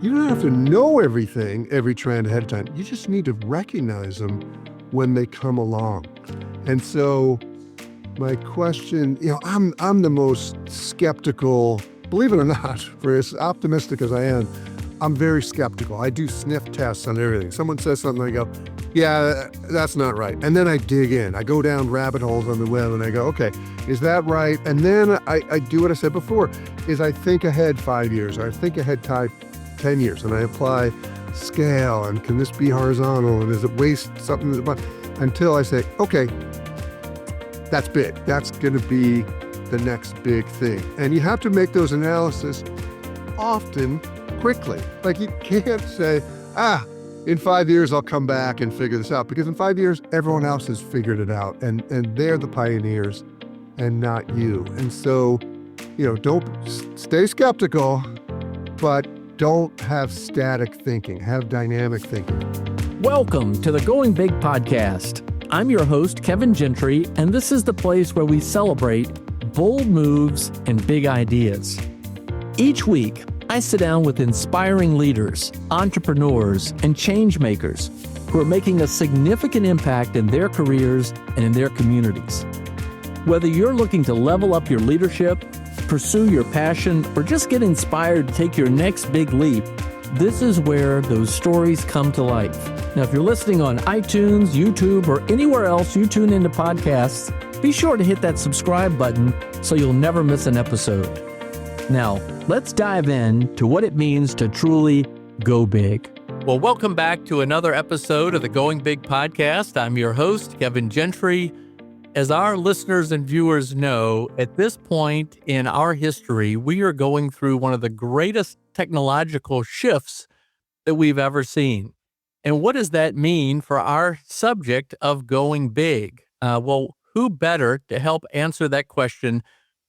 You don't have to know everything, every trend ahead of time. You just need to recognize them when they come along. And so my question, I'm the most skeptical, believe it or not, for as optimistic as I am, I'm very skeptical. I do sniff tests on everything. Someone says something, I go, yeah, that's not right. And then I dig in. I go down rabbit holes on the web and I go, okay, is that right? And then I do what I said before, is I think ahead 5 years, or I think ahead 10 years, and I apply scale, and can this be horizontal, and does it waste something? Until I say, okay, that's big. That's going to be the next big thing. And you have to make those analyses often, quickly. Like you can't say, in 5 years, I'll come back and figure this out, because in 5 years, everyone else has figured it out, and they're the pioneers and not you. And so, don't stay skeptical, but don't have static thinking, have dynamic thinking. Welcome to the Going Big podcast. I'm your host, Kevin Gentry, and this is the place where we celebrate bold moves and big ideas. Each week, I sit down with inspiring leaders, entrepreneurs, and change makers who are making a significant impact in their careers and in their communities. Whether you're looking to level up your leadership, pursue your passion, or just get inspired to take your next big leap, this is where those stories come to life. Now, if you're listening on iTunes, YouTube, or anywhere else you tune into podcasts, be sure to hit that subscribe button so you'll never miss an episode. Now, let's dive in to what it means to truly go big. Well, welcome back to another episode of the Going Big podcast. I'm your host, Kevin Gentry. As our listeners and viewers know, at this point in our history, we are going through one of the greatest technological shifts that we've ever seen. And what does that mean for our subject of going big? Well, who better to help answer that question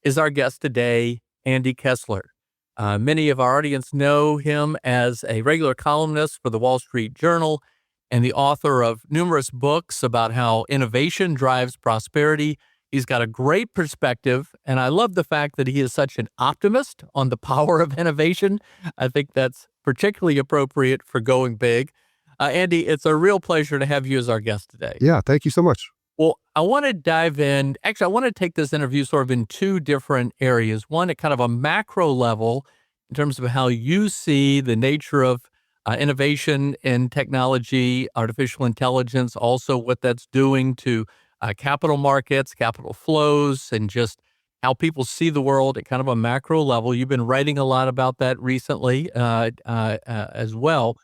is our guest today, Andy Kessler. Many of our audience know him as a regular columnist for the Wall Street Journal and the author of numerous books about how innovation drives prosperity. He's got a great perspective, and I love the fact that he is such an optimist on the power of innovation. I think that's particularly appropriate for going big. Andy, it's a real pleasure to have you as our guest today. Yeah, thank you so much. Well, I want to dive in. Actually, I want to take this interview sort of in two different areas. One, at kind of a macro level, in terms of how you see the nature of innovation in technology, artificial intelligence, also what that's doing to capital markets, capital flows, and just how people see the world at kind of a macro level. You've been writing a lot about that recently as well.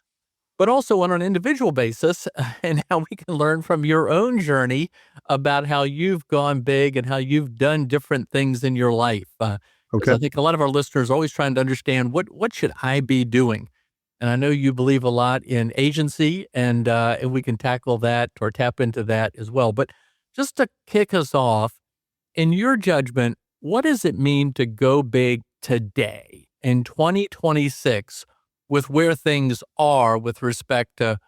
But also on an individual basis, and how we can learn from your own journey about how you've gone big and how you've done different things in your life. Okay. I think a lot of our listeners are always trying to understand what should I be doing? And I know you believe a lot in agency, and we can tackle that or tap into that as well. But just to kick us off, in your judgment, what does it mean to go big today in 2026? With where things are with respect to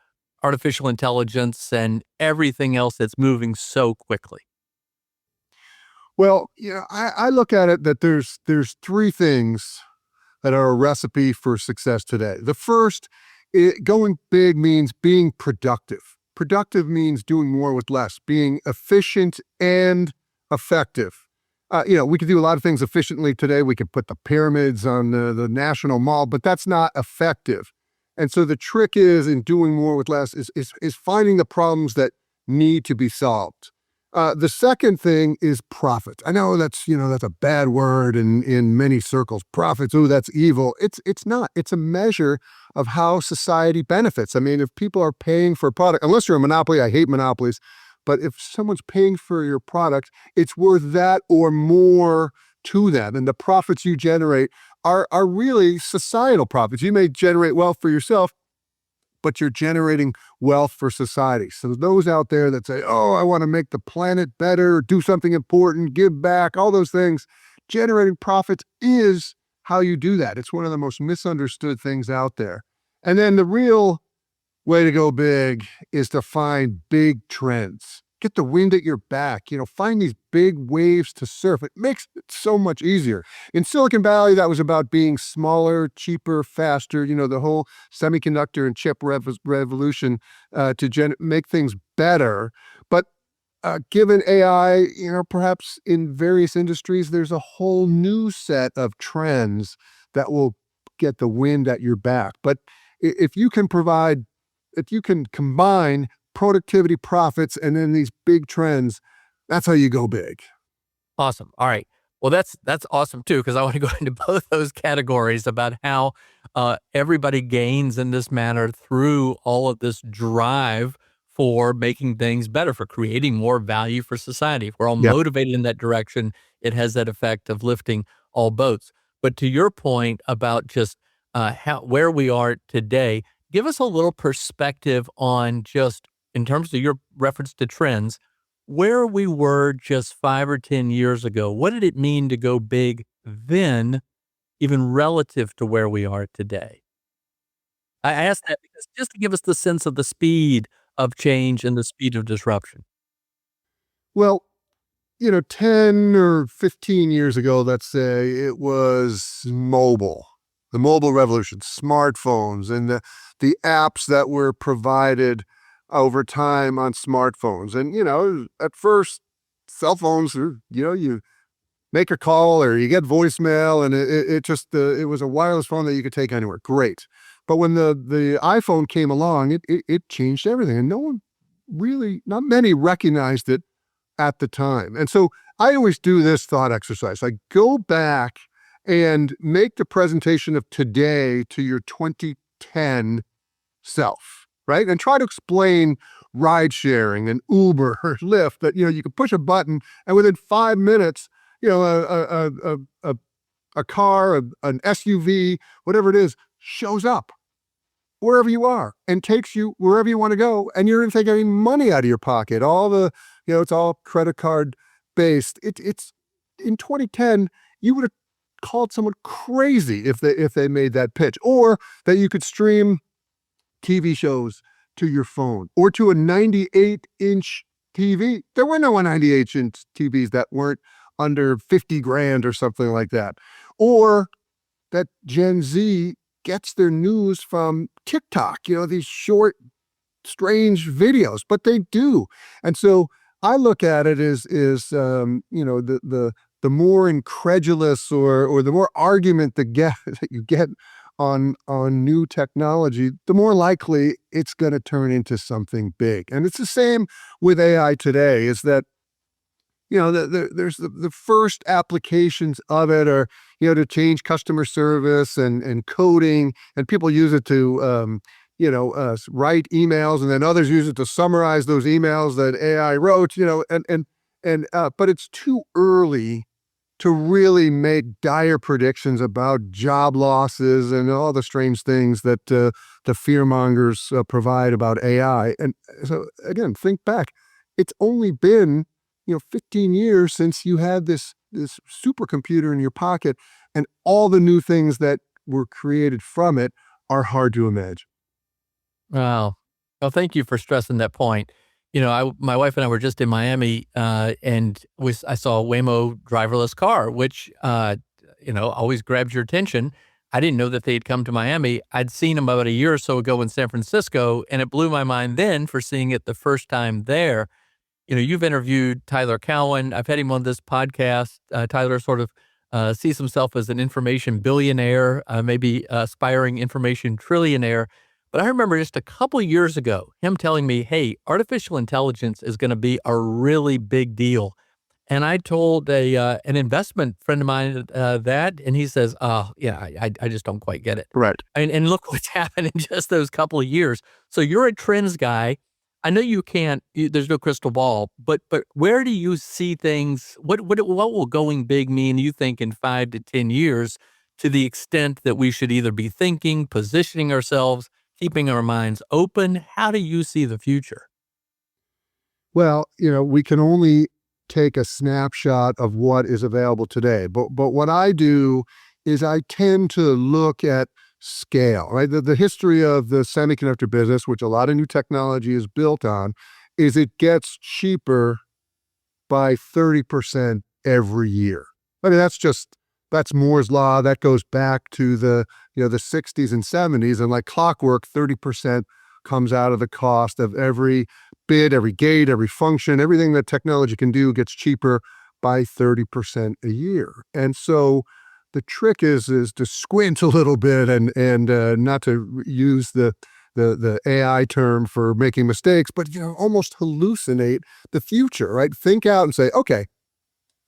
artificial intelligence and everything else that's moving so quickly? Well, I look at it that there's three things that are a recipe for success today. The first, going big means being productive. Productive means doing more with less, being efficient and effective. We could do a lot of things efficiently today. We could put the pyramids on the National Mall, but that's not effective. And so the trick is in doing more with less is finding the problems that need to be solved. The second thing is profit. I know that's a bad word in many circles. Profits, that's evil. It's not. It's a measure of how society benefits. I mean, if people are paying for a product, unless you're a monopoly, I hate monopolies. But if someone's paying for your product, it's worth that or more to them. And the profits you generate are really societal profits. You may generate wealth for yourself, but you're generating wealth for society. So those out there that say, I want to make the planet better, do something important, give back, all those things, generating profits is how you do that. It's one of the most misunderstood things out there. And then the real way to go big is to find big trends. get the wind at your back, find these big waves to surf. It makes it so much easier. In Silicon Valley, that was about being smaller, cheaper, faster, the whole semiconductor and chip revolution to make things better. But given AI, perhaps in various industries, there's a whole new set of trends that will get the wind at your back. But if you can combine productivity, profits, and then these big trends, that's how you go big. Awesome. All right. Well, that's awesome too, because I want to go into both those categories about how everybody gains in this manner through all of this drive for making things better, for creating more value for society. If we're all Yeah. motivated in that direction, it has that effect of lifting all boats. But to your point about just where we are today, give us a little perspective on just in terms of your reference to trends, where we were just 5 or 10 years ago. What did it mean to go big then, even relative to where we are today? I ask that because just to give us the sense of the speed of change and the speed of disruption. Well, 10 or 15 years ago, let's say, it was mobile, the mobile revolution, smartphones, and the apps that were provided over time on smartphones. And, at first, cell phones, you make a call or you get voicemail, and it was a wireless phone that you could take anywhere. Great. But when the iPhone came along, it changed everything. And not many recognized it at the time. And so I always do this thought exercise. I go back and make the presentation of today to your 2010 self, right? And try to explain ride sharing and Uber or Lyft that, you can push a button and within 5 minutes, a car, an SUV, whatever it is, shows up wherever you are and takes you wherever you want to go. And you don't take any money out of your pocket. It's all credit card based. It's in 2010, you would have called someone crazy if they made that pitch, or that you could stream TV shows to your phone or to a 98-inch TV. There were no 98-inch TVs that weren't under 50 grand or something like that. Or that Gen Z gets their news from TikTok, these short, strange videos, but they do. And so I look at it as the more incredulous or the more argument that you get on new technology, the more likely it's going to turn into something big. And it's the same with AI today, is that there's the first applications of it are, to change customer service and coding, and people use it to, write emails, and then others use it to summarize those emails that AI wrote, but it's too early to really make dire predictions about job losses and all the strange things that the fearmongers provide about AI. And so again, think back, it's only been 15 years since you had this supercomputer in your pocket, and all the new things that were created from it are hard to imagine. Wow. Well, thank you for stressing that point. My wife and I were just in Miami, and I saw a Waymo driverless car, which, always grabs your attention. I didn't know that they'd come to Miami. I'd seen them about a year or so ago in San Francisco, and it blew my mind then for seeing it the first time there. You've interviewed Tyler Cowen. I've had him on this podcast. Tyler sort of sees himself as an information billionaire, maybe aspiring information trillionaire. But I remember just a couple years ago, him telling me, hey, artificial intelligence is going to be a really big deal. And I told an investment friend of mine that, and he says, oh, yeah, I just don't quite get it. Right. And look what's happened in just those couple of years. So you're a trends guy. I know there's no crystal ball, but where do you see things? What will going big mean, you think, in 5 to 10 years, to the extent that we should either be thinking, positioning ourselves, keeping our minds open? How do you see the future? Well, we can only take a snapshot of what is available today. But what I do is I tend to look at scale, right? The history of the semiconductor business, which a lot of new technology is built on, is it gets cheaper by 30% every year. I mean, that's Moore's law. That goes back to the 60s and 70s, and like clockwork, 30% comes out of the cost of every bit, every gate, every function, everything that technology can do gets cheaper by 30% a year. And so the trick is to squint a little bit and not to use the AI term for making mistakes, but almost hallucinate the future, right? Think out and say, okay,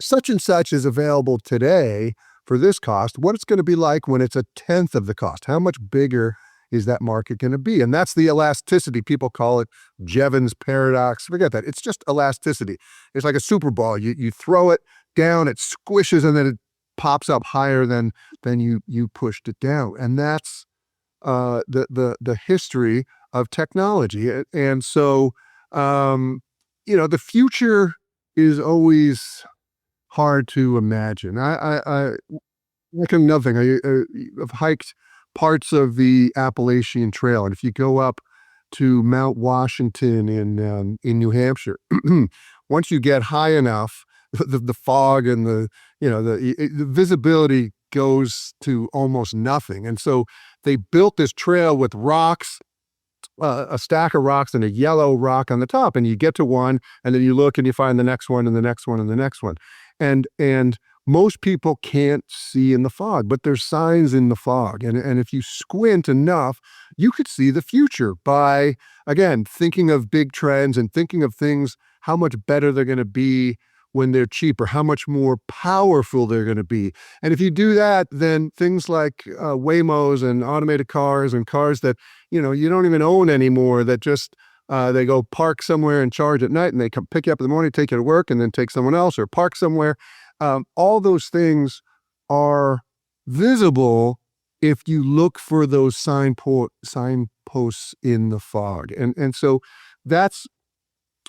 such and such is available today for this cost. What it's going to be like when it's a tenth of the cost? How much bigger is that market going to be? And that's the elasticity. People call it Jevons paradox. Forget that. It's just elasticity. It's like a super ball. You throw it down, it squishes, and then it pops up higher than you pushed it down. And that's the history of technology. And so, the future is always hard to imagine. I like another thing. I've hiked parts of the Appalachian Trail, and if you go up to Mount Washington in New Hampshire, once you get high enough, the fog and the visibility goes to almost nothing. And so they built this trail with rocks, a stack of rocks and a yellow rock on the top, and you get to one, and then you look and you find the next one and the next one and the next one. And most people can't see in the fog, but there's signs in the fog. And if you squint enough, you could see the future by, again, thinking of big trends and thinking of things, how much better they're going to be when they're cheaper, how much more powerful they're going to be. And if you do that, then things like Waymos and automated cars and cars that, you don't even own anymore, that just they go park somewhere and charge at night, and they come pick you up in the morning, take you to work, and then take someone else or park somewhere. All those things are visible if you look for those signposts in the fog. And so that's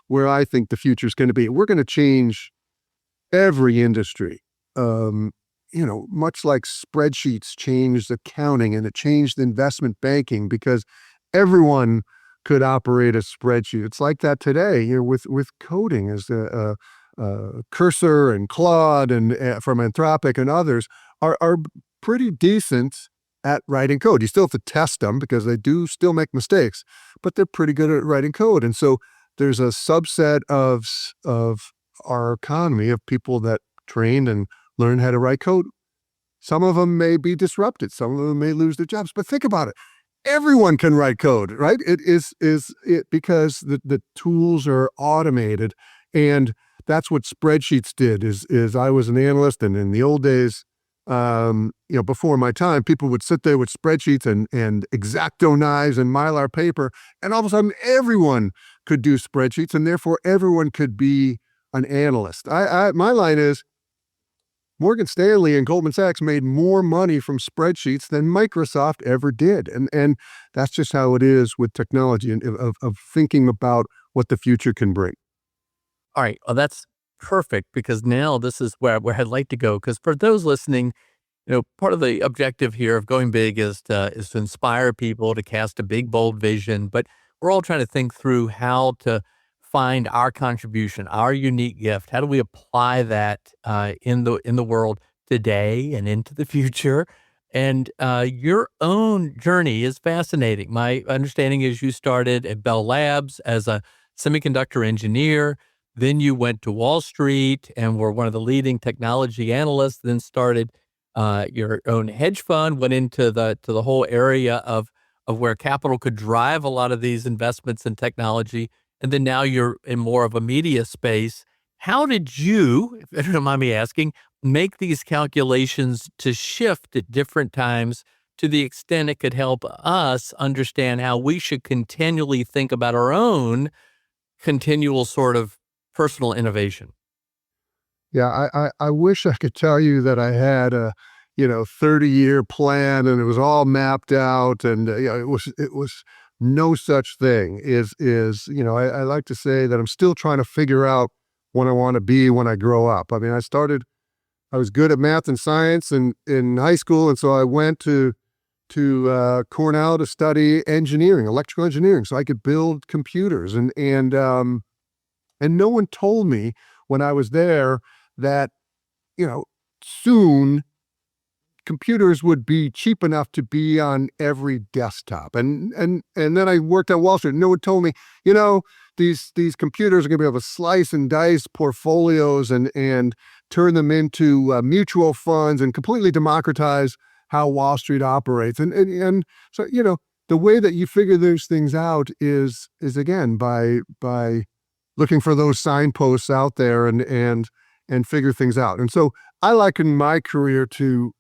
where I think the future is going to be. We're going to change every industry. Much like spreadsheets changed accounting and it changed investment banking because everyone could operate a spreadsheet. It's like that today, with coding, as Cursor and Claude and from Anthropic and others are pretty decent at writing code. You still have to test them because they do still make mistakes, but they're pretty good at writing code. And so there's a subset of our economy of people that trained and learned how to write code. Some of them may be disrupted. Some of them may lose their jobs. But think about it. Everyone can write code, right? It is because the tools are automated, and that's what spreadsheets did. Is I was an analyst, and in the old days, before my time, people would sit there with spreadsheets and X-Acto knives and Mylar paper, and all of a sudden, everyone could do spreadsheets, and therefore everyone could be an analyst. My line is, Morgan Stanley and Goldman Sachs made more money from spreadsheets than Microsoft ever did. And that's just how it is with technology and of thinking about what the future can bring. All right. Well, that's perfect, because now this is where I'd like to go. Because for those listening, part of the objective here of going big is to inspire people to cast a big, bold vision. But we're all trying to think through how to find our contribution, our unique gift. How do we apply that in the world today and into the future? And your own journey is fascinating. My understanding is you started at Bell Labs as a semiconductor engineer. Then you went to Wall Street and were one of the leading technology analysts. Then started your own hedge fund. Went into the whole area of where capital could drive a lot of these investments in technology. And then now you're in more of a media space. How did you, if you don't mind me asking, make these calculations to shift at different times to the extent it could help us understand how we should continually think about our own continual sort of personal innovation? Yeah, I wish I could tell you that I had a 30-year plan and it was all mapped out, and it was no such thing. I like to say that I'm still trying to figure out what I want to be when I grow up. I mean, I was good at math and science in high school, and so I went to Cornell to study engineering, electrical engineering, so I could build computers. And And no one told me when I was there that, soon computers would be cheap enough to be on every desktop. And then I worked on Wall Street. No one told me, these computers are going to be able to slice and dice portfolios and turn them into mutual funds and completely democratize how Wall Street operates. And so, the way that you figure those things out is again by looking for those signposts out there and figure things out. And so I liken my career to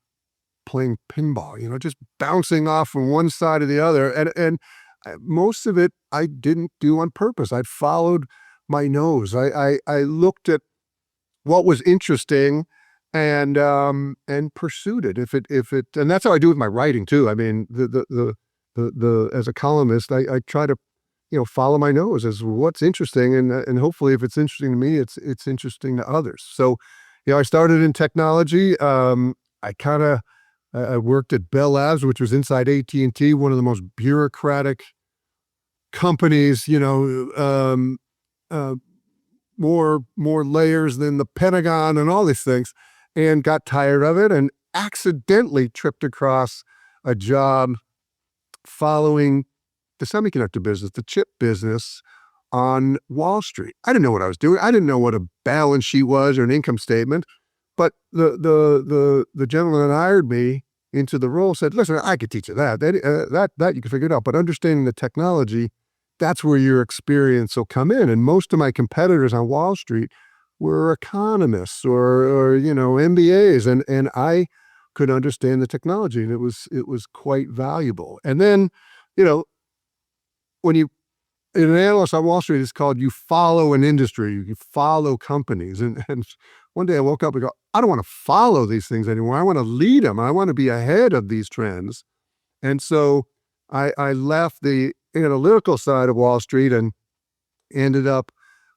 playing pinball, just bouncing off from one side to the other. And most of it I didn't do on purpose. I followed my nose. I looked at what was interesting and pursued it. And that's how I do with my writing too. I mean, the as a columnist, I try to follow my nose as what's interesting, and hopefully if it's interesting to me, it's interesting to others. So, I started in technology. I worked at Bell Labs, which was inside AT&T, one of the most bureaucratic companies, more layers than the Pentagon and all these things, and got tired of it and accidentally tripped across a job following the semiconductor business, the chip business on Wall Street. I didn't know what I was doing. I didn't know what a balance sheet was or an income statement. But the gentleman that hired me into the role said, "Listen, I could teach you that you can figure it out. But understanding the technology, that's where your experience will come in." And most of my competitors on Wall Street were economists or MBAs, and I could understand the technology, and it was quite valuable. And then, when an analyst on Wall Street is called, you follow an industry, you follow companies. And one day I woke up and go, I don't want to follow these things anymore. I want to lead them. I want to be ahead of these trends. And so I left the analytical side of Wall Street and ended up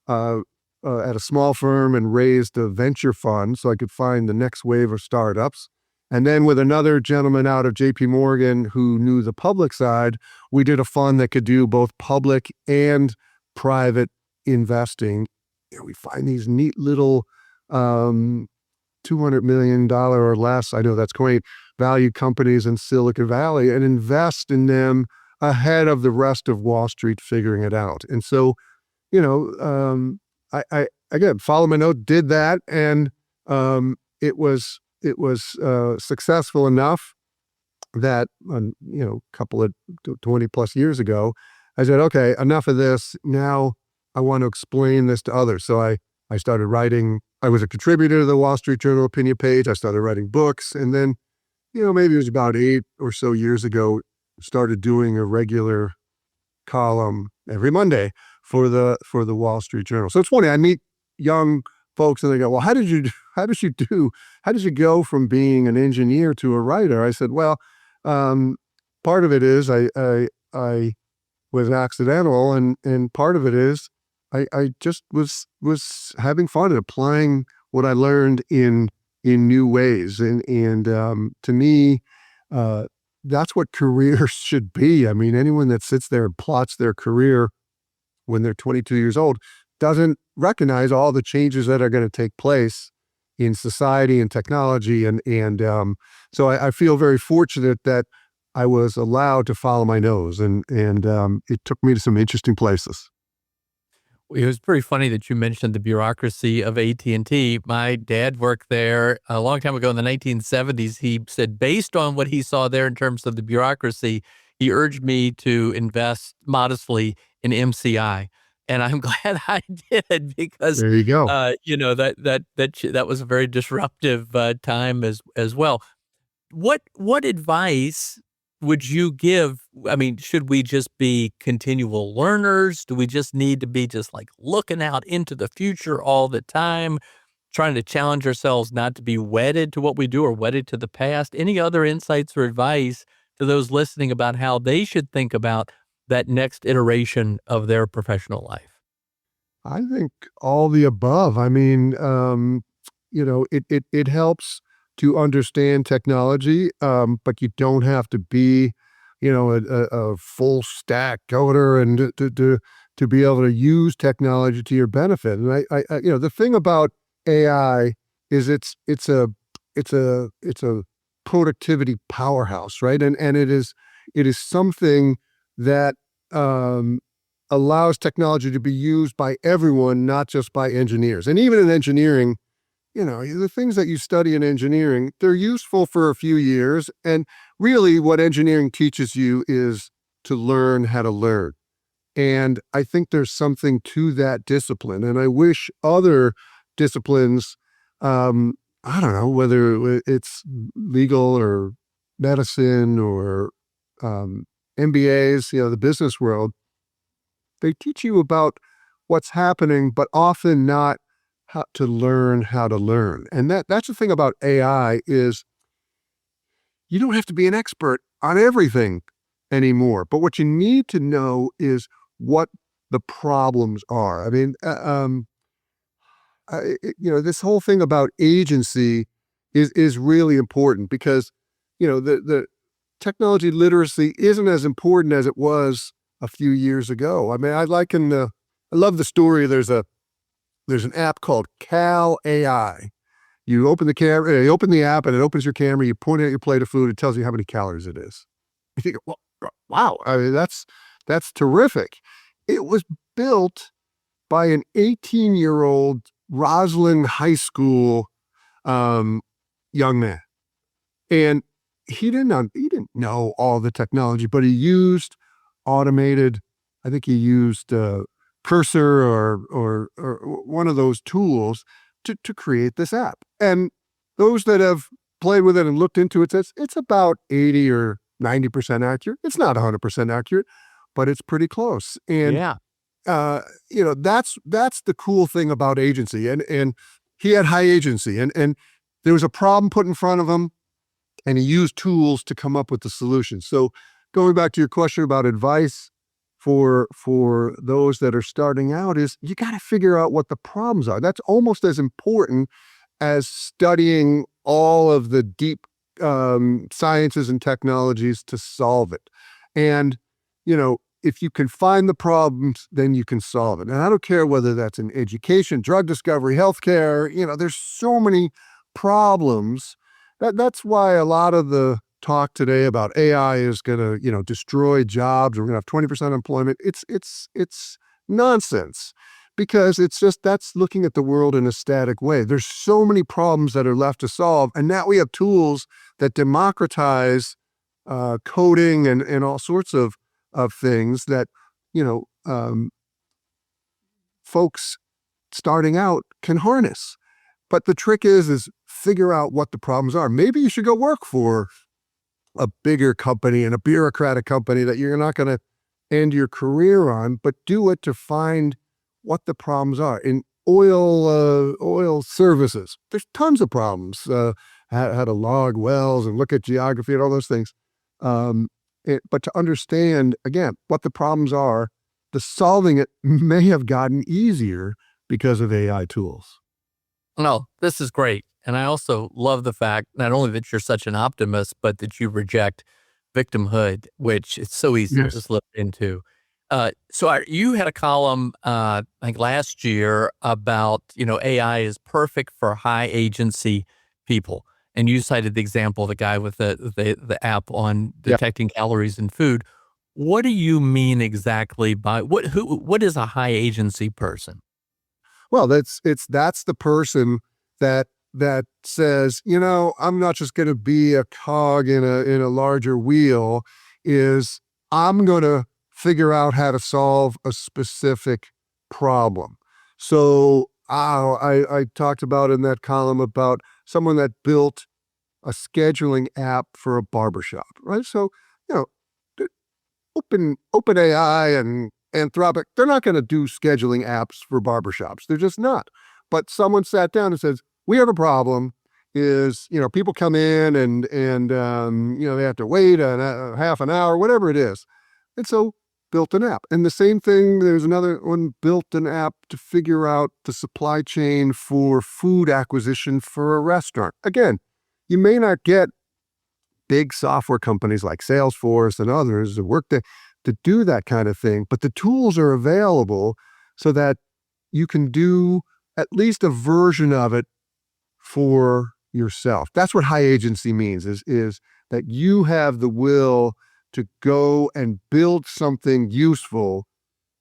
at a small firm and raised a venture fund so I could find the next wave of startups. And then with another gentleman out of JP Morgan who knew the public side, we did a fund that could do both public and private investing. We find these neat little $200 million or less, I know that's quaint, value companies in Silicon Valley and invest in them ahead of the rest of Wall Street figuring it out. And so, I again, follow my note, did that, and it was successful enough that, a couple of 20 plus years ago, I said, okay, enough of this. Now I want to explain this to others. So I started writing. I was a contributor to the Wall Street Journal opinion page. I started writing books. And then, maybe it was about 8 or so years ago, started doing a regular column every Monday for the Wall Street Journal. So it's funny. I meet young folks and they go, well, how did you go from being an engineer to a writer? I said, well, part of it is I was accidental, and part of it is I just was having fun and applying what I learned in new ways. And to me, that's what careers should be. I mean, anyone that sits there and plots their career when they're 22 years old doesn't recognize all the changes that are going to take place in society and technology. And so I feel very fortunate that I was allowed to follow my nose, and it took me to some interesting places. It was pretty funny that you mentioned the bureaucracy of AT&T. My dad worked there a long time ago in the 1970s. He said, based on what he saw there in terms of the bureaucracy, he urged me to invest modestly in MCI. And I'm glad I did because, There you go. that was a very disruptive time as well. What advice would you give? I mean, should we just be continual learners? Do we just need to be just like looking out into the future all the time, trying to challenge ourselves not to be wedded to what we do or wedded to the past? Any other insights or advice to those listening about how they should think about that next iteration of their professional life? I think all the above. I mean, it helps to understand technology, but you don't have to be, a full stack coder and to be able to use technology to your benefit. And the thing about AI is it's a productivity powerhouse, right? And it is something that allows technology to be used by everyone, not just by engineers. And even in engineering, the things that you study in engineering, they're useful for a few years. And really what engineering teaches you is to learn how to learn. And I think there's something to that discipline. And I wish other disciplines, I don't know, whether it's legal or medicine or MBAs, the business world, they teach you about what's happening, but often not how to learn how to learn. And that's the thing about AI is you don't have to be an expert on everything anymore. But what you need to know is what the problems are. I mean, this whole thing about agency is really important because, the technology literacy isn't as important as it was a few years ago. I mean, I love the story. There's an app called Cal AI. You open the camera, you open the app, and it opens your camera. You point at your plate of food. It tells you how many calories it is. You think, well, wow! I mean, that's terrific. It was built by an 18-year-old Roslyn High School young man, and he didn't know all the technology, but he used automated. I think he used Cursor or one of those tools to create this app. And those that have played with it and looked into it says it's about 80 or 90% accurate. It's not 100% accurate, but it's pretty close. And Yeah. that's the cool thing about agency. And he had high agency, and there was a problem put in front of him, and he used tools to come up with the solution. So going back to your question about advice for those that are starting out is you got to figure out what the problems are. That's almost as important as studying all of the deep sciences and technologies to solve it. And, if you can find the problems, then you can solve it. And I don't care whether that's in education, drug discovery, healthcare, there's so many problems. That's why a lot of the talk today about AI is going to, destroy jobs. We're going to have 20% unemployment. It's nonsense because that's looking at the world in a static way. There's so many problems that are left to solve. And now we have tools that democratize coding and all sorts of things that, folks starting out can harness. But the trick is figure out what the problems are. Maybe you should go work for a bigger company and a bureaucratic company that you're not going to end your career on, but do it to find what the problems are. In oil services, there's tons of problems. How to log wells and look at geography and all those things. But to understand, again, what the problems are, the solving it may have gotten easier because of AI tools. No, this is great. And I also love the fact not only that you're such an optimist, but that you reject victimhood, which it's so easy to slip into. You had a column, I think last year about, AI is perfect for high agency people. And you cited the example of the guy with the app on detecting calories in food. What do you mean exactly by what is a high agency person? Well, that's the person that says, I'm not just going to be a cog in a larger wheel. I'm going to figure out how to solve a specific problem. So I talked about in that column about someone that built a scheduling app for a barbershop, right? So, OpenAI and Anthropic, they're not going to do scheduling apps for barbershops. They're just not. But someone sat down and says, we have a problem is, people come in and they have to wait half an hour, whatever it is. And so built an app. And the same thing, there's another one built an app to figure out the supply chain for food acquisition for a restaurant. Again, you may not get big software companies like Salesforce and others that work there. to do that kind of thing, but the tools are available so that you can do at least a version of it for yourself. That's what high agency means, is that you have the will to go and build something useful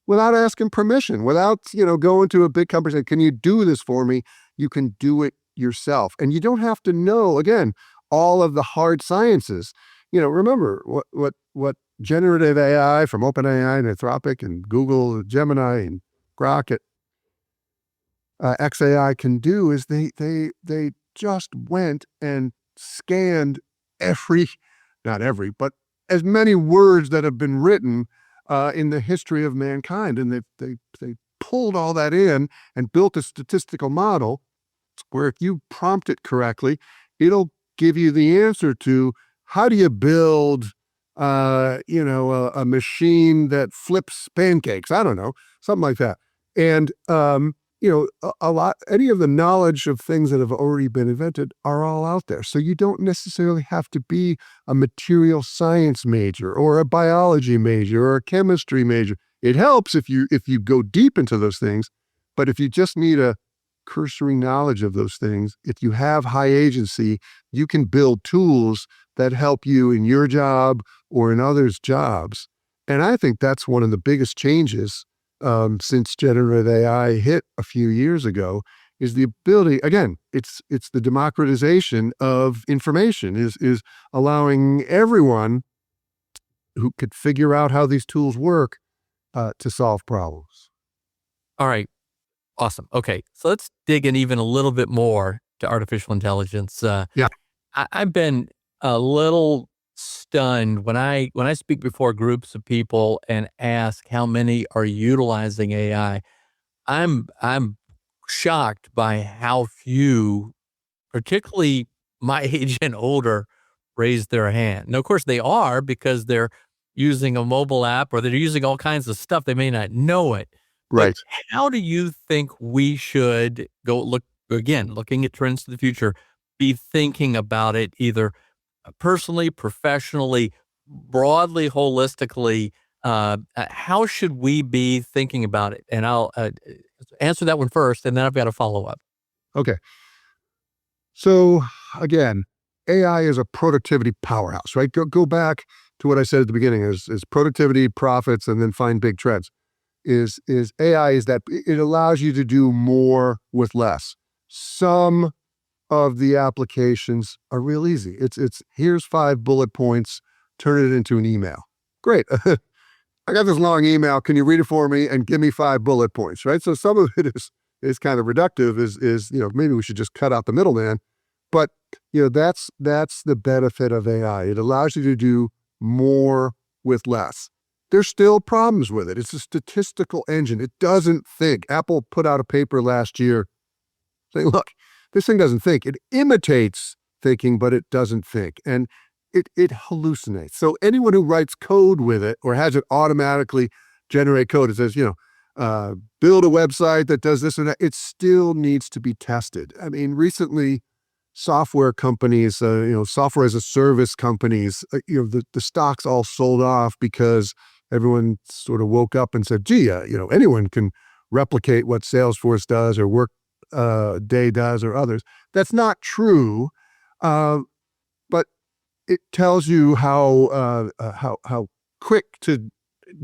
without asking permission, without, going to a big company and saying, can you do this for me? You can do it yourself. And you don't have to know, again, all of the hard sciences. Remember what generative AI from OpenAI and Anthropic and Google, Gemini and Grok at XAI can do is they just went and scanned not every, but as many words that have been written in the history of mankind, and they pulled all that in and built a statistical model where if you prompt it correctly, it'll give you the answer to how do you build, a machine that flips pancakes. I don't know, something like that. And any of the knowledge of things that have already been invented are all out there. So you don't necessarily have to be a material science major or a biology major or a chemistry major. It helps if you go deep into those things, but if you just need a cursory knowledge of those things, if you have high agency, you can build tools that help you in your job or in others' jobs. And I think that's one of the biggest changes since generative AI hit a few years ago, is the ability, again, it's the democratization of information, is allowing everyone who could figure out how these tools work to solve problems. All right. Awesome. Okay. So let's dig in even a little bit more to artificial intelligence. Yeah. I've been a little stunned when I speak before groups of people and ask how many are utilizing AI. I'm shocked by how few, particularly my age and older, raise their hand. Now, of course, they are because they're using a mobile app or they're using all kinds of stuff. They may not know it. But Right. how do you think we should go looking at trends to the future, be thinking about it either personally, professionally, broadly, holistically? How should we be thinking about it? And I'll answer that one first, and then I've got a follow up. Okay. So again, AI is a productivity powerhouse, right? Go back to what I said at the beginning: is productivity, profits, and then find big trends. Is AI is that it allows you to do more with less. Some of the applications are real easy. It's here's 5 bullet points, turn it into an email. Great. I got this long email. Can you read it for me and give me 5 bullet points, right? So some of it is kind of reductive, is maybe we should just cut out the middleman. But that's the benefit of AI. It allows you to do more with less. There's still problems with it. It's a statistical engine. It doesn't think. Apple put out a paper last year saying, look, this thing doesn't think. It imitates thinking, but it doesn't think. And it hallucinates. So anyone who writes code with it or has it automatically generate code, it says, build a website that does this and that, it still needs to be tested. I mean, recently, software companies, software as a service companies, the stocks all sold off because everyone sort of woke up and said, gee, anyone can replicate what Salesforce does or Workday does or others. That's not true, but it tells you how quick to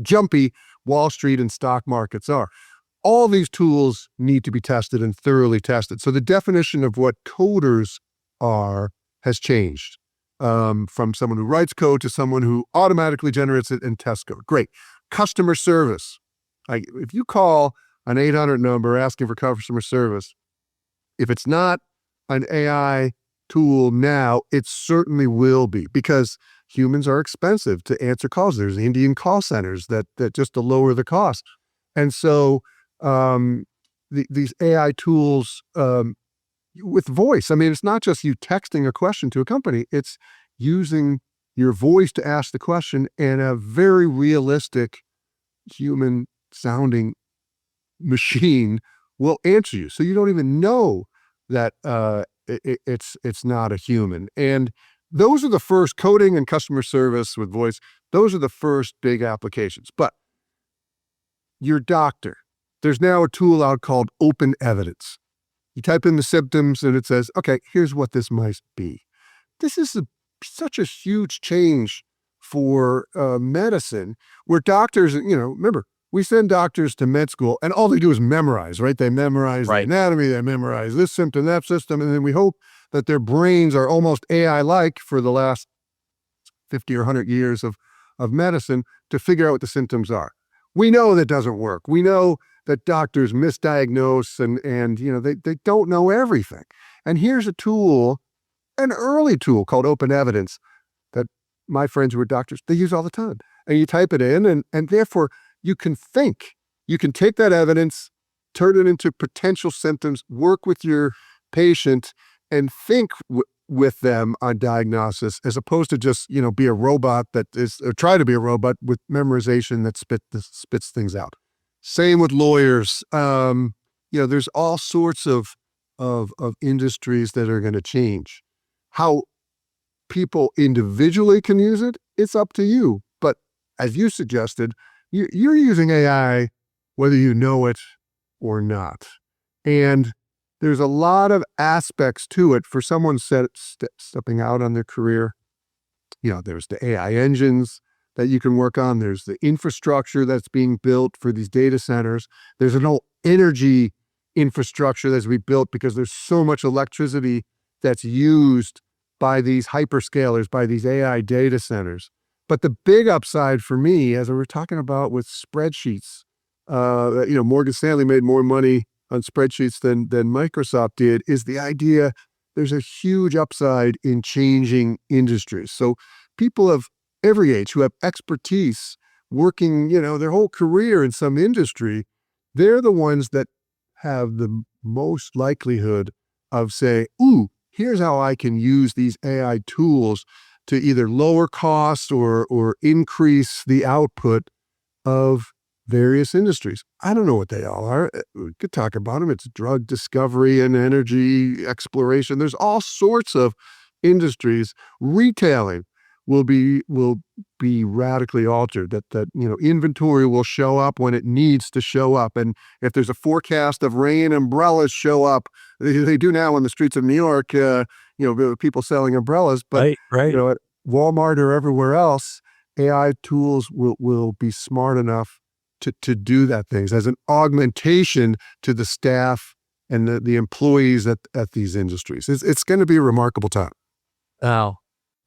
jumpy Wall Street and stock markets are. All these tools need to be tested and thoroughly tested. So the definition of what coders are has changed from someone who writes code to someone who automatically generates it and tests code. Great. Customer service. If you call an 800 number asking for customer service, if it's not an AI tool now, it certainly will be, because humans are expensive to answer calls. There's Indian call centers that just to lower the cost. And so these AI tools with voice, I mean, it's not just you texting a question to a company, it's using your voice to ask the question, and a very realistic human sounding machine will answer you. So you don't even know that it's not a human. And those are the first coding and customer service with voice. Those are the first big applications. But your doctor, there's now a tool out called Open Evidence. You type in the symptoms and it says, okay, here's what this might be. This is such a huge change for medicine, where doctors, remember, we send doctors to med school and all they do is memorize, right? They memorize the Right. anatomy, they memorize this symptom, that system, and then we hope that their brains are almost AI-like for the last 50 or 100 years of medicine to figure out what the symptoms are. We know that doesn't work. We know that doctors misdiagnose and they don't know everything. And here's a tool, an early tool called Open Evidence that my friends who are doctors, they use all the time. And you type it in and therefore you can think. You can take that evidence, turn it into potential symptoms, work with your patient and think with them on diagnosis, as opposed to just, be a robot or try to be a robot with memorization that spits things out. Same with lawyers. There's all sorts of industries that are going to change. How people individually can use it, it's up to you. But as you suggested, you're using AI whether you know it or not. And there's a lot of aspects to it for someone stepping out on their career. There's the AI engines that you can work on. There's the infrastructure that's being built for these data centers. There's an whole energy infrastructure that's being built because there's so much electricity that's used by these hyperscalers, by these AI data centers. But the big upside for me, as we were talking about with spreadsheets, Morgan Stanley made more money on spreadsheets than Microsoft did, is the idea there's a huge upside in changing industries. So people of every age who have expertise working, their whole career in some industry, they're the ones that have the most likelihood of saying, ooh, here's how I can use these AI tools to either lower costs or increase the output of various industries. I don't know what they all are. We could talk about them. It's drug discovery and energy exploration. There's all sorts of industries. Retailing will be radically altered. That inventory will show up when it needs to show up. And if there's a forecast of rain, umbrellas show up. They do now in the streets of New York. People selling umbrellas. But Right. at Walmart or everywhere else, AI tools will be smart enough to do that things as an augmentation to the staff and the employees at these industries. It's going to be a remarkable time. Oh,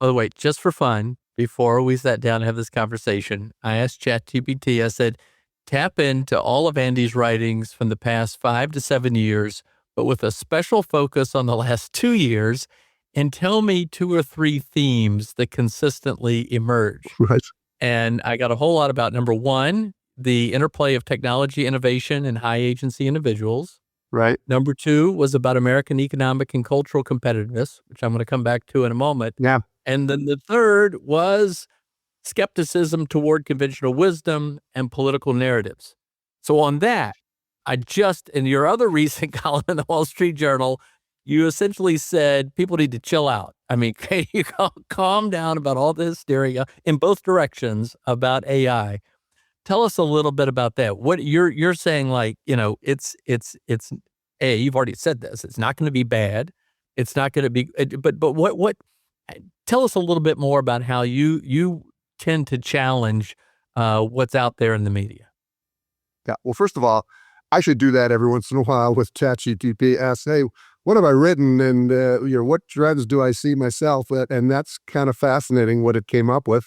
by the way, just for fun, before we sat down to have this conversation, I asked ChatGPT, I said, tap into all of Andy's writings from the past 5 to 7 years, but with a special focus on the last 2 years, and tell me 2 or 3 themes that consistently emerge. Right. And I got a whole lot about, number one, the interplay of technology innovation and high agency individuals. Right. Number 2 was about American economic and cultural competitiveness, which I'm going to come back to in a moment. Yeah. And then the third was skepticism toward conventional wisdom and political narratives. So on that, in your other recent column in the Wall Street Journal, you essentially said people need to chill out. I mean, can you calm down about all the hysteria in both directions about AI? Tell us a little bit about that. What you're saying, like, it's you've already said this. It's not going to be bad. It's not going to be, but what? Tell us a little bit more about how you tend to challenge what's out there in the media. Yeah. Well, first of all, I should do that every once in a while with ChatGPT. Ask, hey, what have I written, and what trends do I see myself at? And that's kind of fascinating what it came up with.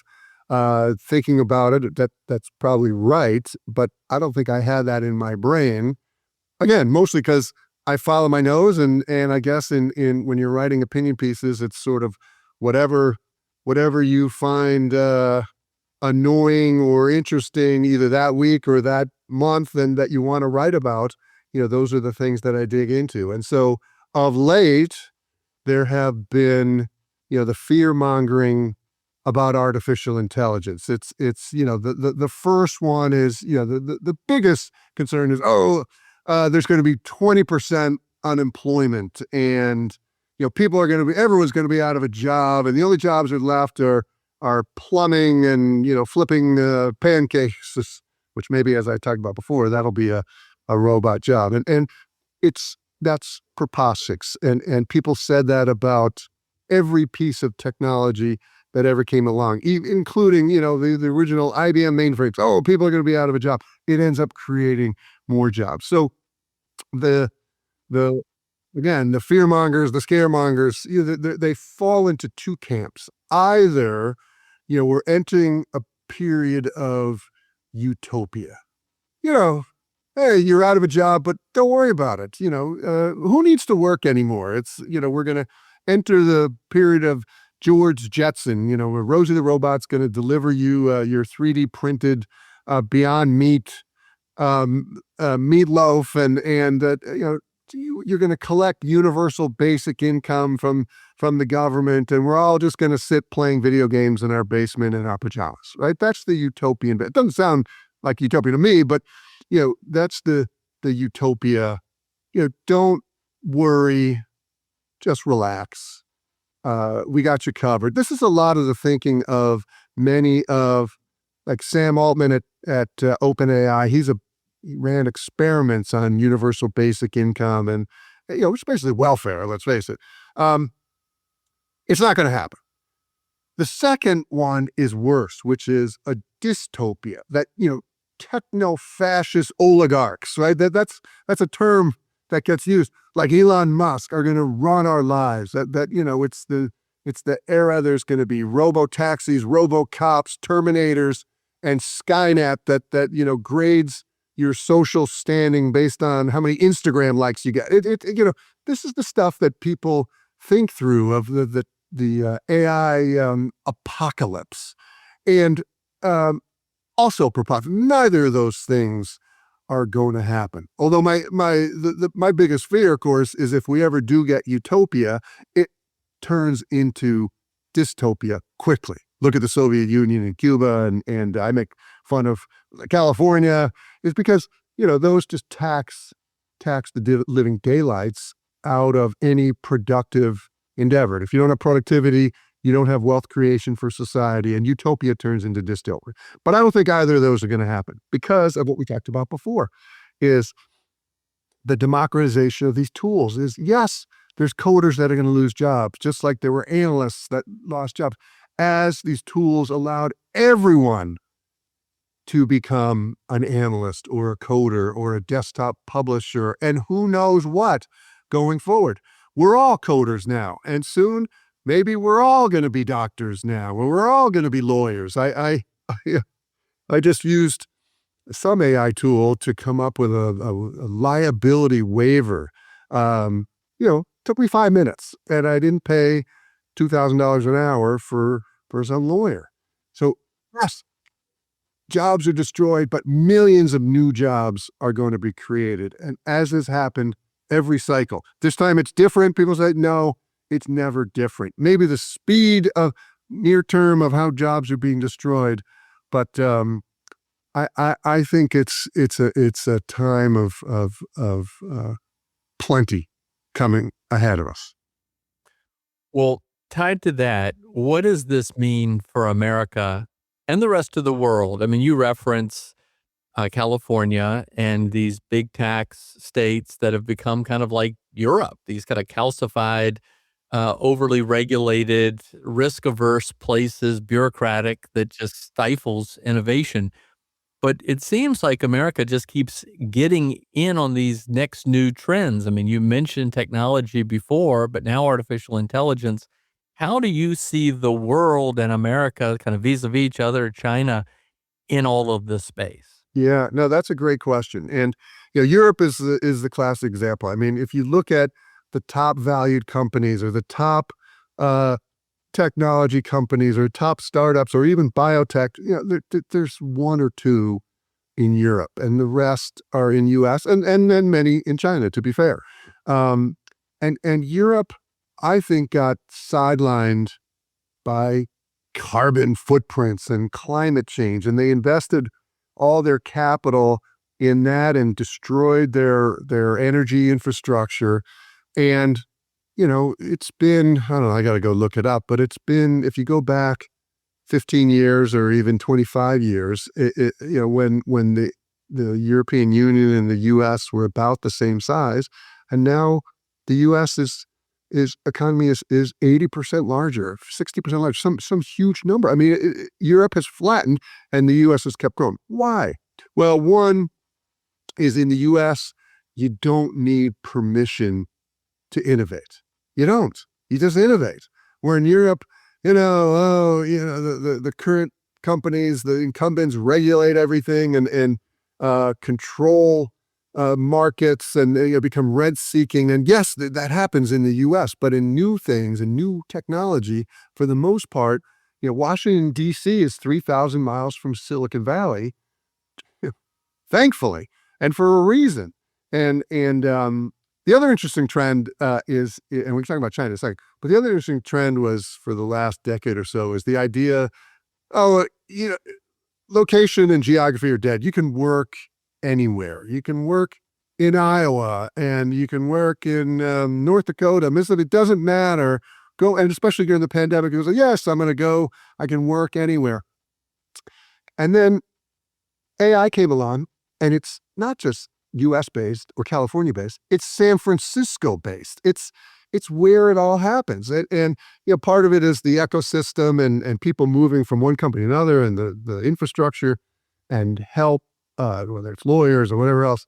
Thinking about it, that's probably right, but I don't think I had that in my brain. Again, mostly because I follow my nose, and I guess in when you're writing opinion pieces, it's sort of whatever you find annoying or interesting either that week or that month and that you want to write about, those are the things that I dig into. And so of late, there have been, the fear-mongering about artificial intelligence. It's the first one is, the biggest concern is, there's going to be 20% unemployment, and everyone's going to be out of a job, and the only jobs that are left are plumbing and flipping pancakes, which maybe, as I talked about before, that'll be a robot job, and that's preposterous, and people said that about every piece of technology that ever came along, including the original IBM mainframes. Oh, people are going to be out of a job. It ends up creating more jobs. So the again, the fearmongers, the scaremongers, they fall into two camps. Either, we're entering a period of utopia. Hey, you're out of a job, but don't worry about it. Who needs to work anymore? We're going to enter the period of George Jetson, where Rosie the Robot's going to deliver you your 3D printed Beyond Meat meatloaf, and you're going to collect universal basic income from the government, and we're all just going to sit playing video games in our basement in our pajamas, right? That's the utopian bit. It doesn't sound like utopia to me, but that's the utopia. Don't worry, just relax. We got you covered. This is a lot of the thinking of many of, like Sam Altman at OpenAI. He ran experiments on universal basic income, and which is basically welfare. Let's face it. It's not going to happen. The second one is worse, which is a dystopia. That techno-fascist oligarchs, right? That's a term that gets used. Like Elon Musk are going to run our lives. It's the era. There's going to be robo-taxis, robo-cops, Terminators, and Skynet that grades your social standing based on how many Instagram likes you get. This is the stuff that people think through of the AI apocalypse, and also preposterous. Neither of those things are going to happen. Although my biggest fear, of course, is if we ever do get utopia, it turns into dystopia quickly. Look at the Soviet Union and Cuba, and I make fun of California, is because those just tax the living daylights out of any productive endeavor. And if you don't have productivity, you don't have wealth creation for society, and utopia turns into dystopia. But I don't think either of those are going to happen because of what we talked about before, is the democratization of these tools. Is, yes, there's coders that are going to lose jobs, just like there were analysts that lost jobs, as these tools allowed everyone to become an analyst or a coder or a desktop publisher, and who knows what going forward. We're all coders now, and soon maybe we're all going to be doctors now, or we're all going to be lawyers. I just used some AI tool to come up with a liability waiver. Took me 5 minutes, and I didn't pay $2,000 an hour for some lawyer. So yes, jobs are destroyed, but millions of new jobs are going to be created. And as has happened every cycle, this time it's different. People say, no, it's never different. Maybe the speed of near term of how jobs are being destroyed, but I think it's a time of plenty coming ahead of us. Well, tied to that, what does this mean for America and the rest of the world? I mean, you reference California and these big tax states that have become kind of like Europe, these kind of calcified, overly regulated, risk-averse places, bureaucratic, that just stifles innovation. But it seems like America just keeps getting in on these next new trends. I mean, you mentioned technology before, but now artificial intelligence. How do you see the world and America kind of vis-a-vis each other, China, in all of this space? Yeah, no, that's a great question. And Europe is the classic example. I mean, if you look at the top valued companies or the top technology companies or top startups or even biotech, there's one or two in Europe, and the rest are in US and then many in China, to be fair. And Europe, I think, got sidelined by carbon footprints and climate change, and they invested all their capital in that and destroyed their energy infrastructure. And it's been, I don't know, I got to go look it up, but it's been, if you go back 15 years or even 25 years, when the European Union and the U.S. were about the same size, and now the U.S. is economy is 80% larger, 60% larger, some huge number. I mean, Europe has flattened and the U.S. has kept growing. Why? Well, one is in the U.S., you don't need permission to innovate. You don't. You just innovate. Where in Europe, the current companies, the incumbents regulate everything and control markets and become rent-seeking. And yes, that happens in the U.S., but in new things and new technology, for the most part, Washington, D.C. is 3,000 miles from Silicon Valley, thankfully, and for a reason. And the other interesting trend is, and we're talking about China in a second, but the other interesting trend was for the last decade or so is the idea, location and geography are dead. You can work anywhere. You can work in Iowa and you can work in North Dakota, Mississippi. It doesn't matter. Go, and especially during the pandemic, it was like, yes, I'm going to go. I can work anywhere. And then AI came along, and it's not just US based or California based, it's San Francisco based. It's where it all happens. And part of it is the ecosystem and people moving from one company to another, and the infrastructure and help, whether it's lawyers or whatever else,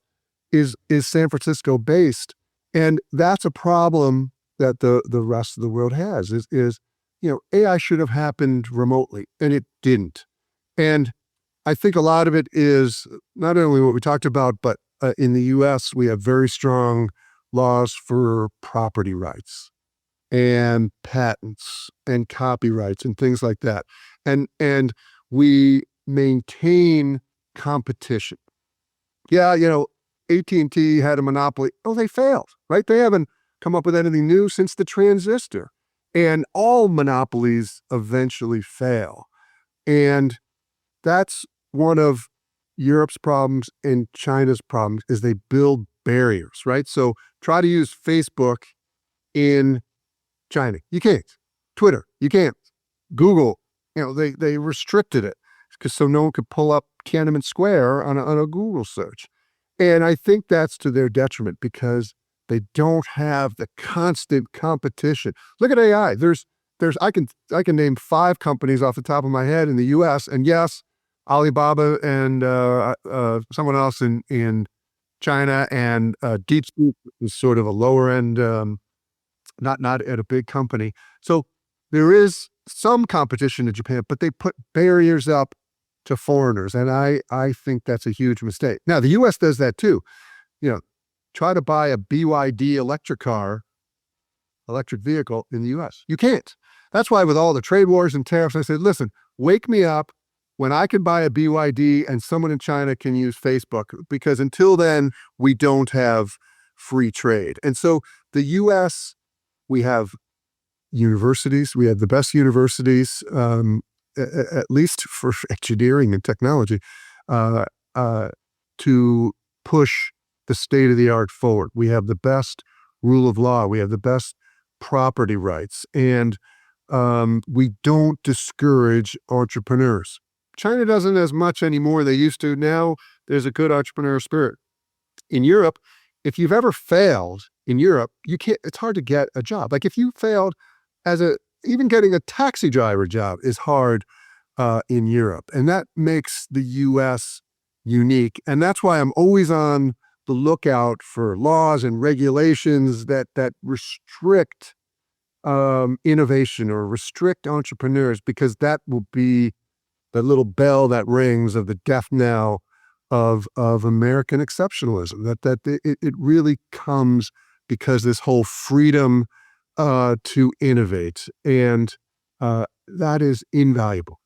is San Francisco based. And that's a problem that the rest of the world has is AI should have happened remotely, and it didn't. And I think a lot of it is not only what we talked about, but in the U.S., we have very strong laws for property rights and patents and copyrights and things like that. And we maintain competition. Yeah, AT&T had a monopoly. Oh, they failed, right? They haven't come up with anything new since the transistor. And all monopolies eventually fail. And that's one of Europe's problems and China's problems is they build barriers, right? So try to use Facebook in China. You can't. Twitter, you can't. Google, they restricted it because so no one could pull up Tiananmen Square on a Google search. And I think that's to their detriment because they don't have the constant competition. Look at AI. I can name 5 companies off the top of my head in the U.S. And yes, Alibaba and someone else in China, and DeepSeek is sort of a lower end, not at a big company. So there is some competition in Japan, but they put barriers up to foreigners, and I think that's a huge mistake. Now the U.S. does that too. Try to buy a BYD electric vehicle in the U.S. You can't. That's why with all the trade wars and tariffs, I said, listen, wake me up when I can buy a BYD and someone in China can use Facebook, because until then, we don't have free trade. And so the U.S., we have universities, we have the best universities, at least for engineering and technology, to push the state of the art forward. We have the best rule of law. We have the best property rights. And we don't discourage entrepreneurs. China doesn't as much anymore. They used to. Now there's a good entrepreneurial spirit. In Europe, if you've ever failed in Europe, it's hard to get a job. Like if you failed even getting a taxi driver job is hard in Europe. And that makes the U.S. unique. And that's why I'm always on the lookout for laws and regulations that restrict innovation or restrict entrepreneurs, because that will be the little bell that rings of the death knell of American exceptionalism. That it really comes because this whole freedom to innovate, and that is invaluable.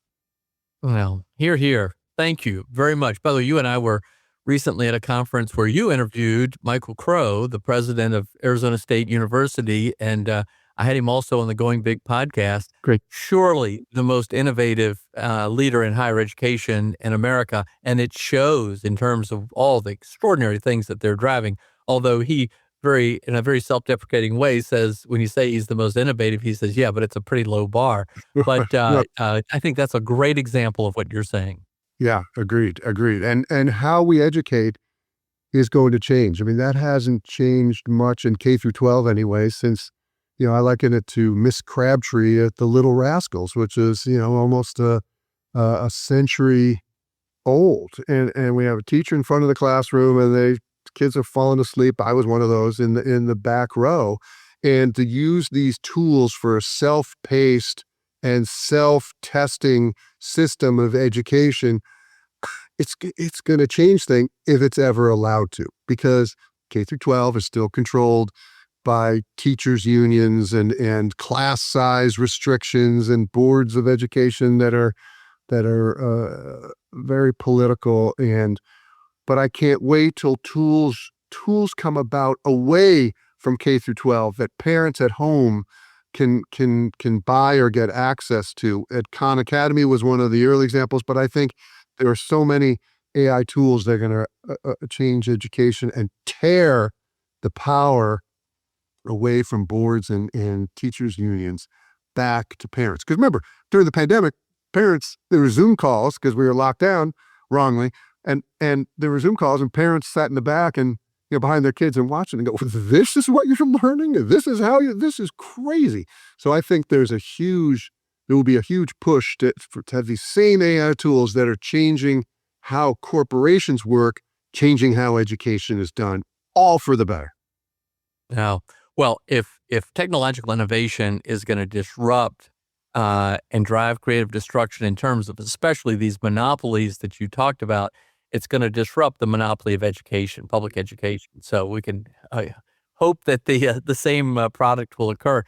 Well, here. Thank you very much. By the way, you and I were recently at a conference where you interviewed Michael Crow, the president of Arizona State University, and I had him also on the Going Big podcast. Great. Surely the most innovative leader in higher education in America, and it shows in terms of all the extraordinary things that they're driving. Although he in a very self-deprecating way says, when you say he's the most innovative, he says, yeah, but it's a pretty low bar. But Yep. I think that's a great example of what you're saying. Yeah, agreed. And how we educate is going to change. I mean, that hasn't changed much in K through 12 anyway, since, I liken it to Miss Crabtree at the Little Rascals, which is, almost a century old. And we have a teacher in front of the classroom, and kids are falling asleep. I was one of those in the back row. And to use these tools for a self-paced and self-testing system of education, it's going to change things if it's ever allowed to, because K through 12 is still controlled by teachers unions and class size restrictions and boards of education that are very political. But I can't wait till tools come about away from K through 12 that parents at home can buy or get access to. At Khan Academy was one of the early examples, but I think there are so many AI tools that are going to change education and tear the power away from boards and teachers unions back to parents. Because remember, during the pandemic, parents, there were Zoom calls because we were locked down wrongly, and there were Zoom calls, and parents sat in the back and behind their kids and watching and go, "This is what you're learning. This is this is crazy." So I think there will be a huge push to have these same AI tools that are changing how corporations work, changing how education is done, all for the better. Now, well, if technological innovation is going to disrupt and drive creative destruction in terms of especially these monopolies that you talked about, it's going to disrupt the monopoly of education, public education. So we can hope that the same product will occur.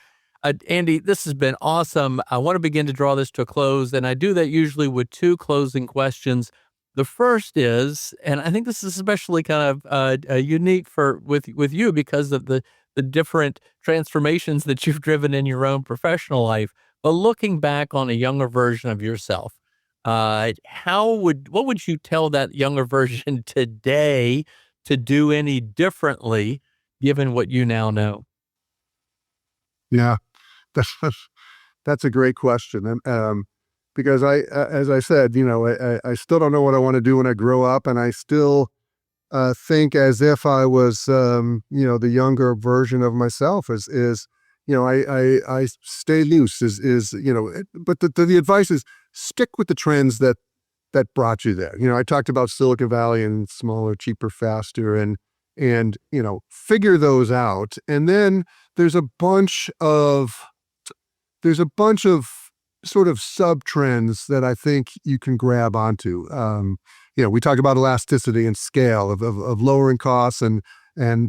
Andy, this has been awesome. I want to begin to draw this to a close, and I do that usually with two closing questions. The first is, and I think this is especially kind of unique with you because of the different transformations that you've driven in your own professional life. But looking back on a younger version of yourself, what would you tell that younger version today to do any differently, given what you now know? Yeah, that's that's a great question, and because as I said, I still don't know what I want to do when I grow up, and I still think as if I was, the younger version of myself. I stay loose. But the advice is stick with the trends that brought you there. I talked about Silicon Valley and smaller, cheaper, faster, and figure those out, and then there's a bunch of sort of sub trends that I think you can grab onto. We talked about elasticity and scale of lowering costs and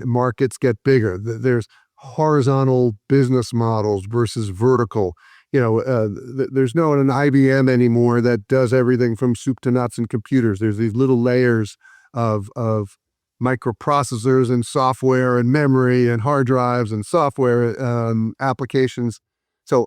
markets get bigger. There's horizontal business models versus vertical. There's no an IBM anymore that does everything from soup to nuts in computers. There's these little layers of microprocessors and software and memory and hard drives and software applications. So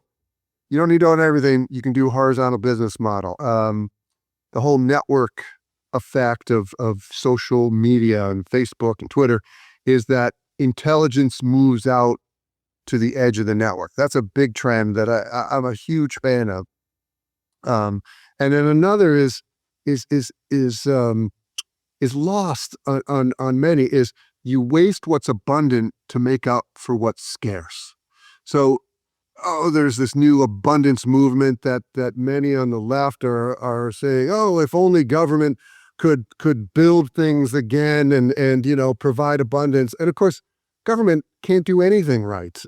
you don't need to own everything. You can do horizontal business model. The whole network effect of social media and Facebook and Twitter is that intelligence moves out to the edge of the network. That's a big trend that I'm a huge fan of. And then another is lost on many is you waste what's abundant to make up for what's scarce. So there's this new abundance movement that many on the left are saying, oh, if only government could build things again and provide abundance. And of course, government can't do anything right.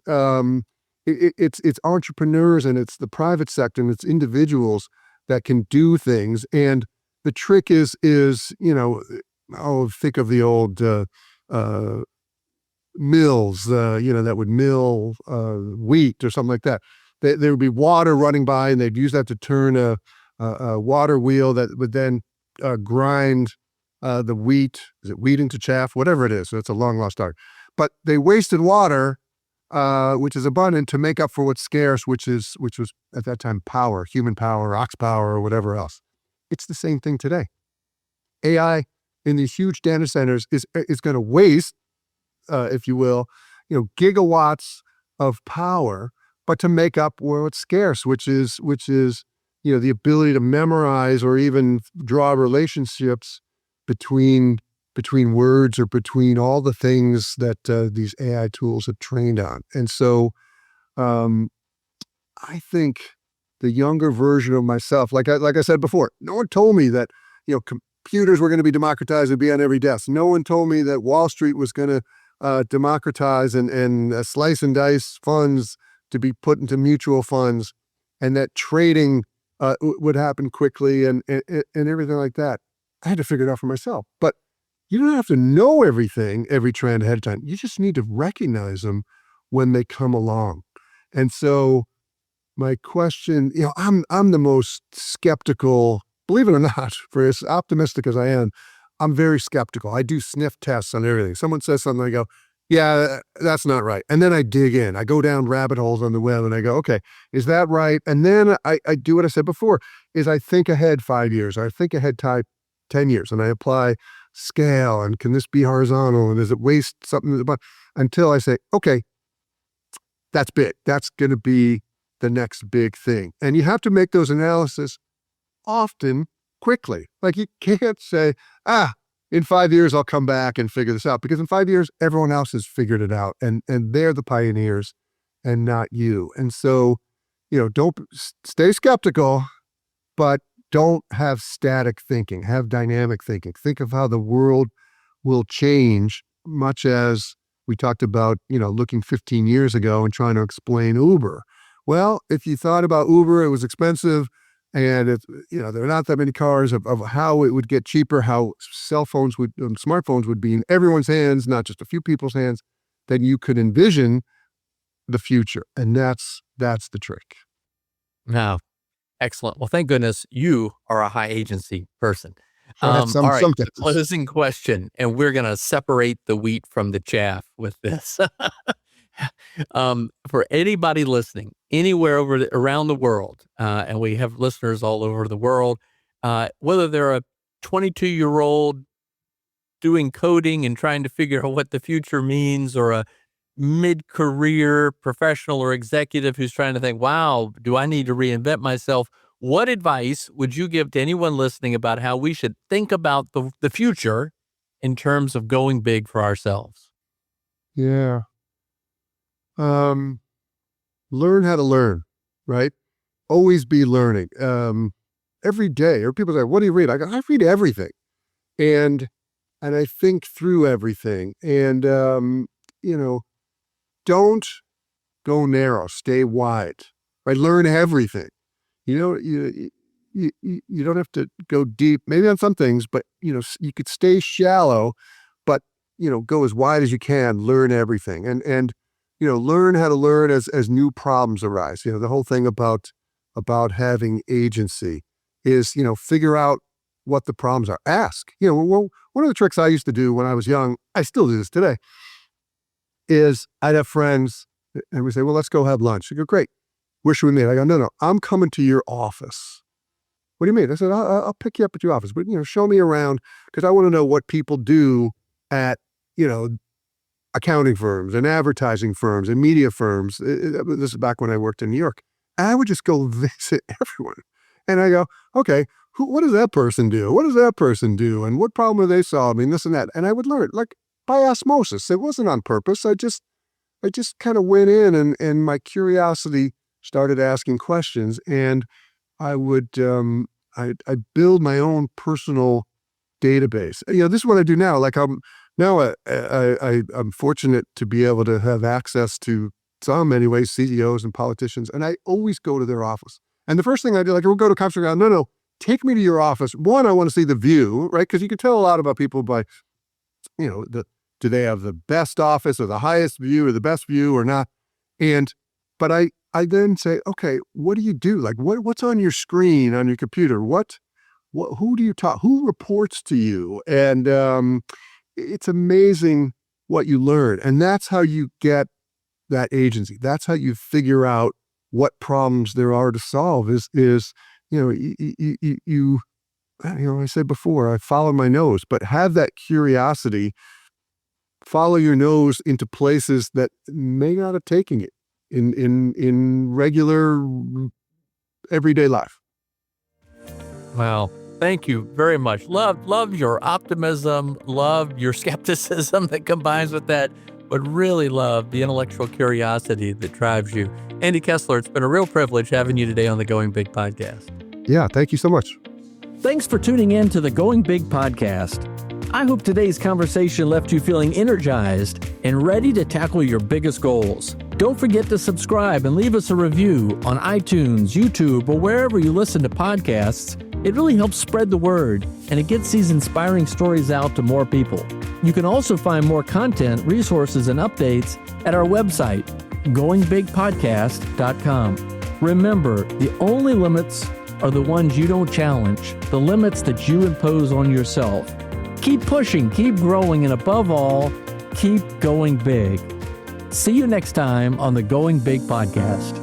It's entrepreneurs and it's the private sector and it's individuals that can do things. And the trick is think of the old mills, that would mill wheat or something like that. There would be water running by, and they'd use that to turn a water wheel that would then grind the wheat. Is it wheat into chaff? Whatever it is. So it's a long lost art. But they wasted water, which is abundant, to make up for what's scarce, which was at that time power, human power, ox power, or whatever else. It's the same thing today. AI in these huge data centers is going to waste if you will, gigawatts of power, but to make up where it's scarce, which is the ability to memorize or even draw relationships between words or between all the things that these AI tools have trained on. And so um, I think the younger version of myself, like I said before, no one told me that computers were going to be democratized and be on every desk. No one told me that Wall Street was going to democratize and slice and dice funds to be put into mutual funds, and that trading would happen quickly and everything like that. I had to figure it out for myself. But you don't have to know everything, every trend ahead of time. You just need to recognize them when they come along. And so my question, I'm the most skeptical, believe it or not, for as optimistic as I am, I'm very skeptical. I do sniff tests on everything. Someone says something, I go, yeah, that's not right. And then I dig in. I go down rabbit holes on the web and I go, okay, is that right? And then I do what I said before, is I think ahead 5 years, or I think ahead 10 years, and I apply scale, and can this be horizontal, and does it waste something, until I say, okay, that's big. That's going to be the next big thing. And you have to make those analyses often, quickly. Like you can't say, in 5 years, I'll come back and figure this out, because in 5 years, everyone else has figured it out, and they're the pioneers and not you. And so, don't stay skeptical, but don't have static thinking, have dynamic thinking. Think of how the world will change, much as we talked about, looking 15 years ago and trying to explain Uber. Well, if you thought about Uber, it was expensive, and there are not that many cars, of how it would get cheaper, how smartphones would be in everyone's hands, not just a few people's hands, then you could envision the future. And that's the trick. Now, excellent. Well, thank goodness you are a high agency person. All All right, right. closing question, and we're going to separate the wheat from the chaff with this. For anybody listening anywhere around the world, and we have listeners all over the world, whether they're a 22-year-old doing coding and trying to figure out what the future means, or a mid-career professional or executive who's trying to think, wow, do I need to reinvent myself? What advice would you give to anyone listening about how we should think about the future in terms of going big for ourselves? Yeah. Learn how to learn, right? Always be learning. Every day, or people say, what do you read? I go, I read everything. And I think through everything. And, don't go narrow, stay wide, right? Learn everything. You don't have to go deep, maybe on some things, but, you could stay shallow, but, go as wide as you can, learn everything. And learn how to learn as new problems arise. The whole thing about having agency is, figure out what the problems are. Ask. Well, one of the tricks I used to do when I was young, I still do this today, is I'd have friends and we say, well, let's go have lunch. They go, great. Where should we meet? I go, no, I'm coming to your office. What do you mean? I said, I'll pick you up at your office, but, show me around, because I want to know what people do at, accounting firms and advertising firms and media firms. This is back when I worked in New York. And I would just go visit everyone. And I go, okay, what does that person do? What does that person do? And what problem are they solving? This and that. And I would learn, like, by osmosis. It wasn't on purpose. I just kind of went in, and my curiosity started asking questions, and I would, I build my own personal database. This is what I do now. Like I'm fortunate to be able to have access to some, anyway, CEOs and politicians, and I always go to their office. And the first thing I do, like, we'll go to a conference, no, take me to your office. One, I want to see the view, right? Because you can tell a lot about people by, do they have the best office or the highest view or the best view or not? But I then say, okay, what do you do? Like, what's on your screen, on your computer? Who do you talk? Who reports to you? And it's amazing what you learn. And that's how you get that agency. That's how you figure out what problems there are to solve. I said before, I follow my nose, but have that curiosity. follow your nose into places that may not have taken it in regular everyday life. Wow. Thank you very much. Love your optimism, love your skepticism that combines with that, but really love the intellectual curiosity that drives you. Andy Kessler, it's been a real privilege having you today on the Going Big podcast. Yeah, thank you so much. Thanks for tuning in to the Going Big podcast. I hope today's conversation left you feeling energized and ready to tackle your biggest goals. Don't forget to subscribe and leave us a review on iTunes, YouTube, or wherever you listen to podcasts. It really helps spread the word, and it gets these inspiring stories out to more people. You can also find more content, resources, and updates at our website, goingbigpodcast.com. Remember, the only limits are the ones you don't challenge, the limits that you impose on yourself. Keep pushing, keep growing, and above all, keep going big. See you next time on the Going Big podcast.